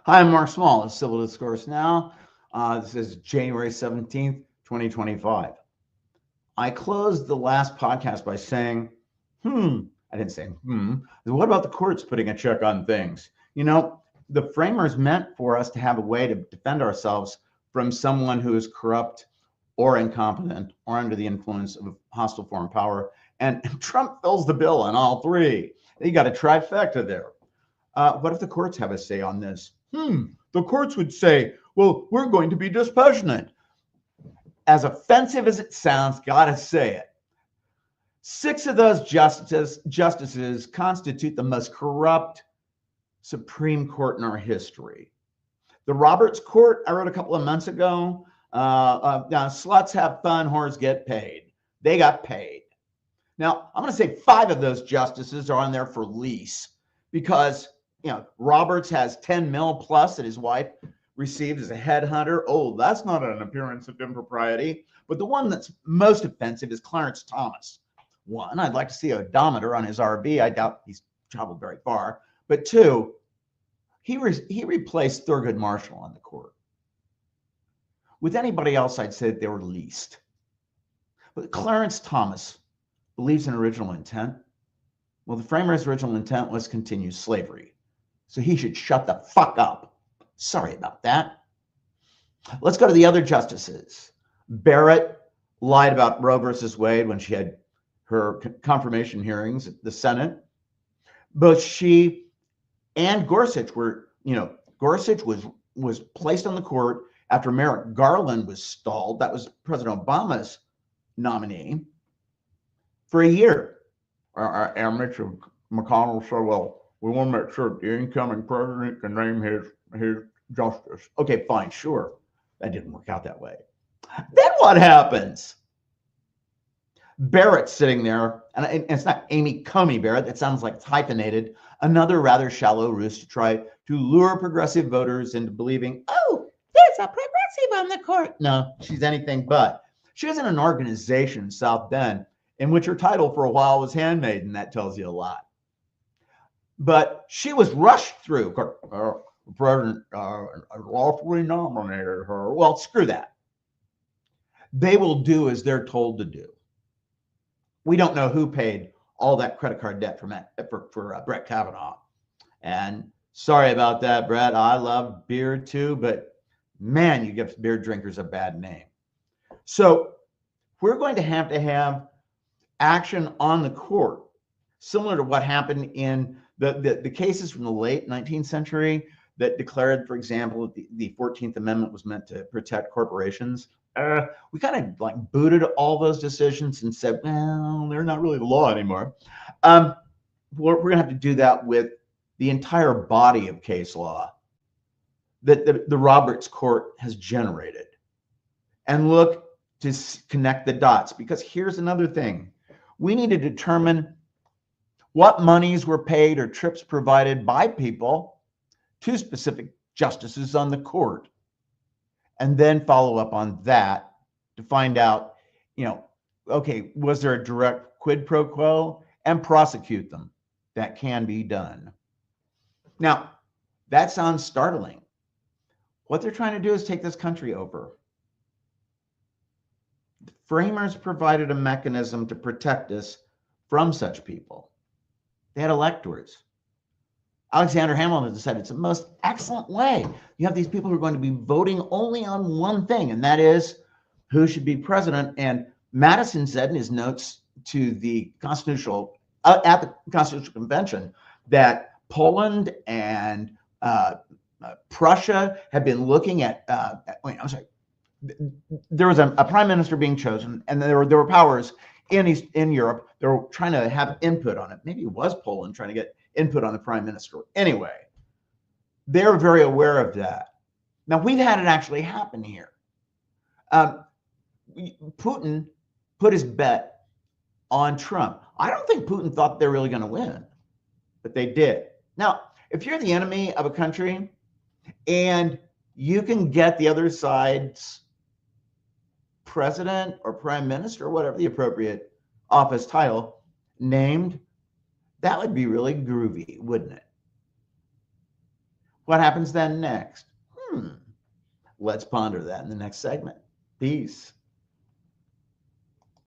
Hi, I'm Mark Small of Civil Discourse Now. This is January 17th, 2025. I closed the last podcast by saying, I didn't say, what about the courts putting a check on things? You know, the framers meant for us to have a way to defend ourselves from someone who is corrupt or incompetent or under the influence of hostile foreign power. And Trump fills the bill on all three. You got a trifecta there. What if the courts have a say on this? The courts would say, well, we're going to be dispassionate. As offensive as it sounds, gotta say it. 6 of those justices constitute the most corrupt Supreme Court in our history. The Roberts Court, I wrote a couple of months ago, sluts have fun, whores get paid. They got paid. Now, I'm going to say 5 of those justices are on there for lease because Roberts has 10 mil plus that his wife received as a headhunter. Oh, that's not an appearance of impropriety. But the one that's most offensive is Clarence Thomas. 1, I'd like to see an odometer on his RV. I doubt he's traveled very far. But 2, he replaced Thurgood Marshall on the court. With anybody else, I'd say they were leased. But Clarence Thomas believes in original intent. Well, the framers' original intent was continue slavery. So he should shut the fuck up. Sorry about that. Let's go to the other justices. Barrett lied about Roe versus Wade when she had her confirmation hearings at the Senate. Both she and Gorsuch were, Gorsuch was placed on the court after Merrick Garland was stalled. That was President Obama's nominee for a year. Our Mitch McConnell said, well, we want to make sure the incoming president can name his justice. Okay, fine, sure. That didn't work out that way. Then what happens? Barrett's sitting there, and it's not Amy Comey Barrett. It sounds like it's hyphenated. Another rather shallow ruse to try to lure progressive voters into believing, oh, there's a progressive on the court. No, she's anything but. She was in an organization in South Bend in which her title for a while was handmaiden. That tells you a lot. But she was rushed through. The president lawfully nominated her. Well, screw that. They will do as they're told to do. We don't know who paid all that credit card debt for Brett Kavanaugh. And sorry about that, Brett. I love beer too, but man, you give beer drinkers a bad name. So we're going to have action on the court, similar to what happened in the cases from the late 19th century that declared, for example, the 14th Amendment was meant to protect corporations. We kind of like booted all those decisions and said, well, they're not really the law anymore. We're going to have to do that with the entire body of case law that the Roberts Court has generated, and look to connect the dots. Because here's another thing. We need to determine what monies were paid or trips provided by people to specific justices on the court, and then follow up on that to find out, okay, was there a direct quid pro quo, and prosecute them. That can be done. Now, that sounds startling. What they're trying to do is take this country over. The framers provided a mechanism to protect us from such people. They had electors. Alexander Hamilton said it's the most excellent way. You have these people who are going to be voting only on one thing, and that is who should be president. And Madison said in his notes to the Constitutional at the Constitutional Convention that Poland and Prussia had been looking at. There was a prime minister being chosen, and there were powers in Europe. They were trying to have input on it. Maybe it was Poland trying to get input on the prime minister. Anyway, they're very aware of that. Now, we've had it actually happen here. Putin put his bet on Trump. I don't think Putin thought they're really going to win, but they did. Now, if you're the enemy of a country and you can get the other side's president or prime minister, or whatever the appropriate office title, named, that would be really groovy, wouldn't it? What happens then next? Let's ponder that in the next segment. Peace.